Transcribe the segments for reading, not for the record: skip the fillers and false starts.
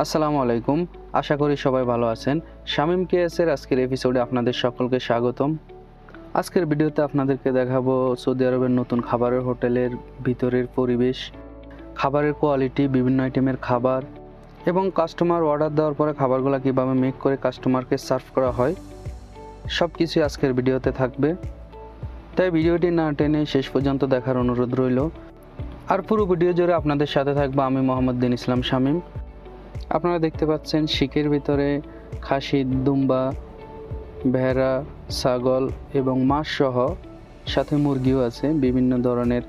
আসসালামু আলাইকুম, আশা করি সবাই ভালো আছেন। শামীম কেএস এর আজকের এপিসোডে আপনাদের সকলকে স্বাগতম। আজকের ভিডিওতে আপনাদেরকে দেখাবো সৌদি আরবের নতুন খাবারের হোটেলের ভিতরের পরিবেশ, খাবারের কোয়ালিটি, বিভিন্ন আইটেমের খাবার এবং কাস্টমার অর্ডার দেওয়ার পরে খাবারগুলো কীভাবে মেক করে কাস্টমারকে সার্ভ করা হয়, সব কিছুই আজকের ভিডিওতে থাকবে। তাই ভিডিওটি না টেনে শেষ পর্যন্ত দেখার অনুরোধ রইল। আর পুরো ভিডিও জুড়ে আপনাদের সাথে থাকবো আমি মোহাম্মদ দিন ইসলাম শামীম। আপনারা দেখতে পাচ্ছেন শিকের ভিতরে খাসি, দুম্বা, ভেড়া, ছাগল এবং মাছ সহ সাথে মুরগিও আছে। বিভিন্ন ধরনের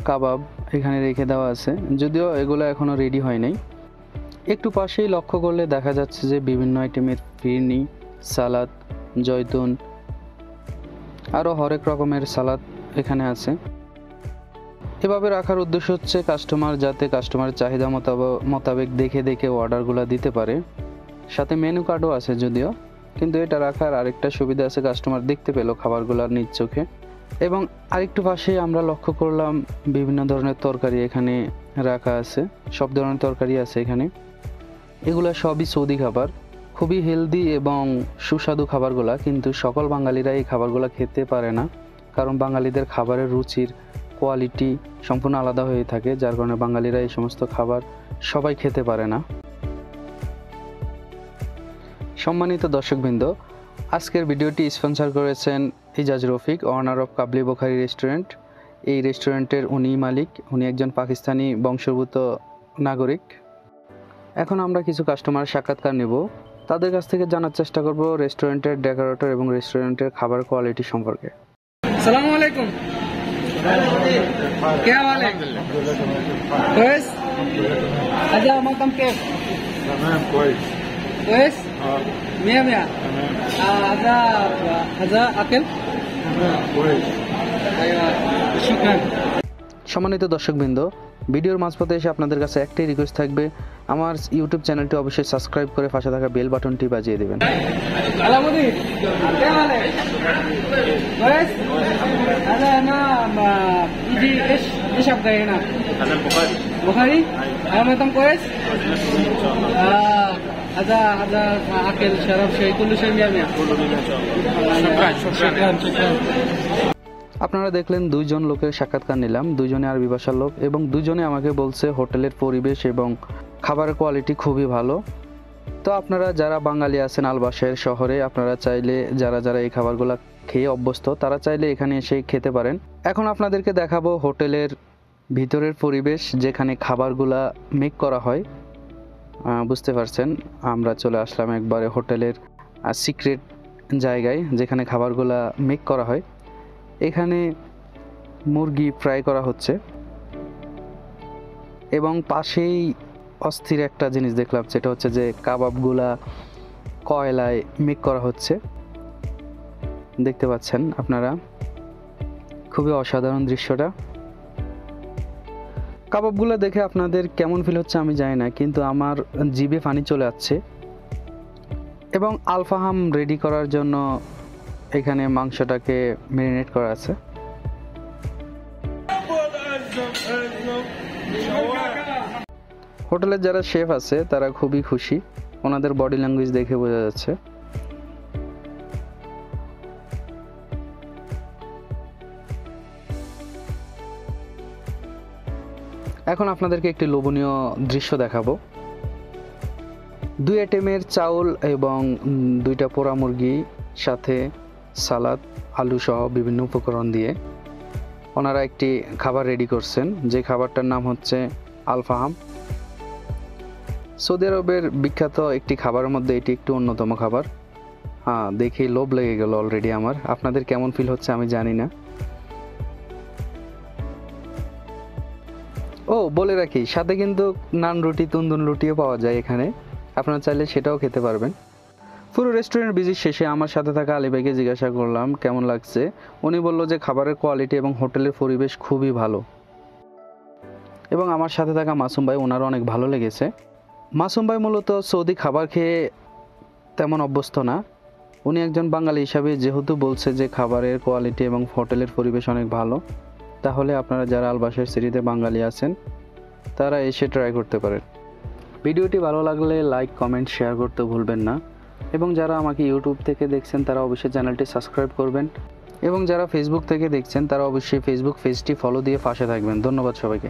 কাবাব এখানে রেখে দেওয়া আছে, যদিও এগুলো এখনও রেডি হয় নাই। একটু পাশেই লক্ষ্য করলে দেখা যাচ্ছে যে বিভিন্ন আইটেমের ফিরনি, সালাদ, জয়তুন, আরও হরেক রকমের সালাদ এখানে আছে। এভাবে রাখার উদ্দেশ্য হচ্ছে কাস্টমার যাতে কাস্টমারের চাহিদা মোতাবেক দেখে দেখে অর্ডারগুলো দিতে পারে। সাথে মেনু কার্ডও আছে যদিও, কিন্তু এটা রাখার আরেকটা সুবিধা আছে, কাস্টমার দেখতে পেল খাবারগুলো নিজ চোখে। এবং আরেকটু পাশে আমরা লক্ষ্য করলাম বিভিন্ন ধরনের তরকারি এখানে রাখা আছে। সব ধরনের তরকারি আছে এখানে। এগুলো সবই সৌদি খাবার, খুবই হেলদি এবং সুস্বাদু খাবারগুলা, কিন্তু সকল বাঙালিরা এই খাবারগুলো খেতে পারে না, কারণ বাঙালিদের খাবারের রুচির কোয়ালিটি সম্পূর্ণ আলাদা হয়ে থাকে, যার কারণে বাঙালিরা এই সমস্ত খাবার সবাই খেতে পারে না। সম্মানিত দর্শকবৃন্দ, আজকের ভিডিওটি স্পন্সর করেছেন ইজাজ রফিক, অনার অফ কাবলি বুখারি রেস্টুরেন্ট। এই রেস্টুরেন্টের উনিই মালিক, উনি একজন পাকিস্তানি বংশোদ্ভূত নাগরিক। এখন আমরা কিছু কাস্টমার সাক্ষাৎকার নেব, তাদের কাছ থেকে জানার চেষ্টা করব রেস্টুরেন্টের ডেকোরেটর এবং রেস্টুরেন্টের খাবার কোয়ালিটি সম্পর্কে। আসসালামু আলাইকুম, क्या हाल है? كويس? هذا مطعم كيف؟ تمام كويس. كويس؟ مية مية. هذا أكل؟ تمام كويس. أيوة شكرا. সম্মানিত দর্শকবৃন্দ, ভিডিওর মাঝপথে এসে আপনাদের কাছে একটাই রিকোয়েস্ট থাকবে, আমার ইউটিউব চ্যানেলটি অবশ্যই সাবস্ক্রাইব করে পাশে থাকা বেল বাটনটি বাজিয়ে দেবেন। هذا البخاري. بخاري؟ مطعم كويس؟ هذا أكل شراب شيء كله شيء 100 كله مية ان شاء الله. شكرا. আপনারা দেখলেন দুইজন লোকের সাক্ষাৎকার নিলাম, দুইজনে আরবি ভাষার লোক, এবং দুজনে আমাকে বলছে হোটেলের পরিবেশ এবং খাবারের কোয়ালিটি খুবই ভালো। তো আপনারা যারা বাঙালি আছেন আলবাসের শহরে, আপনারা চাইলে যারা এই খাবারগুলো খেয়ে অভ্যস্ত, তারা চাইলে এখানে এসে খেতে পারেন। এখন আপনাদেরকে দেখাবো হোটেলের ভিতরের পরিবেশ, যেখানে খাবারগুলা মেক করা হয়। বুঝতে পারছেন, আমরা চলে আসলাম একবারে হোটেলের সিক্রেট জায়গায়, যেখানে খাবারগুলা মেক করা হয়। এখানে মুরগি ফ্রাই করা হচ্ছে এবং পাশেই অস্থির একটা জিনিস দেখলাম, যেটা হচ্ছে যে কাবাবগুলা কয়লায় মেক করা হচ্ছে। দেখতে পাচ্ছেন আপনারা, খুবই অসাধারণ দৃশ্যটা। কাবাবগুলো দেখে আপনাদের কেমন ফিল হচ্ছে আমি জানি না, কিন্তু আমার জিভে পানি চলে আসছে। এবং আলফাহাম রেডি করার জন্য এখানে মাংসটাকে ম্যারিনেট করা আছে। হোটেলের যারা শেফ আছে তারা খুবই খুশি, ওনাদের বডি ল্যাঙ্গুয়েজ দেখে বোঝা যাচ্ছে। এখন আপনাদেরকে একটি লোভনীয় দৃশ্য দেখাবো। 2 আইটেমের চাউল এবং 2টা পোড়া মুরগি, সাথে সালাদ, আলু সহ বিভিন্ন উপকরণ দিয়ে ওনারা একটি খাবার রেডি করছেন, যে খাবারটার নাম হচ্ছে আলফাহাম। সৌদি আরবের বিখ্যাত একটি খাবারের মধ্যে এটি একটি অন্যতম খাবার। দেখেই লোভ লেগে গেল অলরেডি আমার। আপনাদের কেমন ফিল হচ্ছে আমি জানি না। বলে রাখি, সাথে কিন্তু নান রুটি, তুন্দুন রুটিও পাওয়া যায় এখানে, আপনারা চাইলে সেটাও খেতে পারবেন। পুরো রেস্টুরেন্ট ভিজিট শেষে আমার সাথে থাকা আলী ভাইকে জিজ্ঞাসা করলাম কেমন লাগছে। উনি বলল যে খাবারের কোয়ালিটি এবং হোটেলের পরিবেশ খুবই ভালো। এবং আমার সাথে থাকা মাসুম ভাই, ওনারও অনেক ভালো লেগেছে। মাসুম ভাই মূলত সৌদি খাবার খেয়ে তেমন অভ্যস্ত না, উনি একজন বাঙালি হিসাবে যেহেতু বলছে যে খাবারের কোয়ালিটি এবং হোটেলের পরিবেশ অনেক ভালো, তাহলে আপনারা যারা আলবাসার সিটিতে বাঙালি আছেন তারা এসে ট্রাই করতে পারেন। ভিডিওটি ভালো লাগলে লাইক কমেন্ট শেয়ার করতে ভুলবেন না এবং যারা আমাকে ইউটিউব থেকে দেখছেন তারা অবশ্যই চ্যানেলটি সাবস্ক্রাইব করবেন এবং যারা ফেসবুক থেকে দেখছেন তারা অবশ্যই ফেসবুক পেজটি ফলো দিয়ে পাশে থাকবেন। ধন্যবাদ সবাইকে।